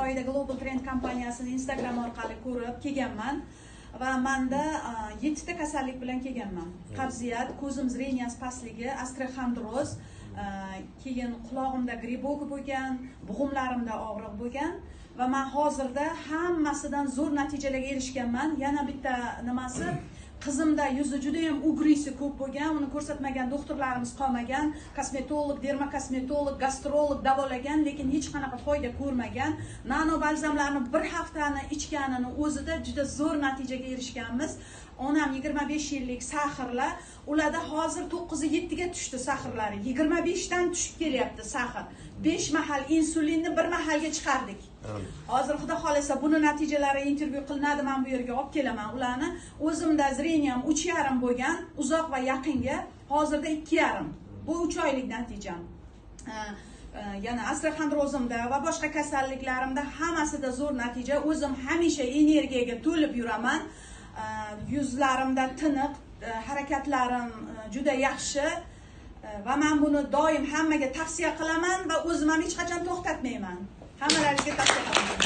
Foyda Global Trend kompaniyasini Instagram orqali ko'rib kelganman va menda 7 ta kasallik bilan kelganman. Qabziyat, ko'zim zreniyasi pastligi, osteoxondroz, keyin qulog'imda gribok bo'lgan, bug'umlarimda og'riq bo'lgan va men hozirda hammasidan zo'r natijalarga erishganman. Yana bitta nimasi, qizimda yuzi juda ham ugrisi ko'p bo'lgan, uni ko'rsatmagan doktorlarimiz qolmagan, kosmetolog, dermokosmetolog, gastrolog davolagan, lekin hech qanaqa foyda ko'rmagan. Nano balzamlarni bir haftani ichganini o'zida juda zo'r natijaga erishganmiz. Onam 25 yillik sahrlar, ularda hozir 9-7 ga tushdi sahrlari. 25 dan tushib kelyapti sahr. 5 mahal insulinni bir mahalga chiqardik. Hozir xudo xolasa buni natijalari intervyu qilinadi, men bu yerga olib kelaman ularni. O'zimda zreniyam 3,5 bo'lgan, uzoq va yaqinga, hozirda 2,5. Bu 3 oylik natijam. Yana osteoxondrozimda va boshqa kasalliklarimda hammasida zo'r natija. O'zim hamisha energiyaga to'lib yuraman. Yuzlarimda tiniq, harakatlarim juda yaxshi va men buni doim hammaga tavsiya qilaman va o'zim ham hech qachon to'xtatmayman. Hammalaringizga tavsiya qilaman.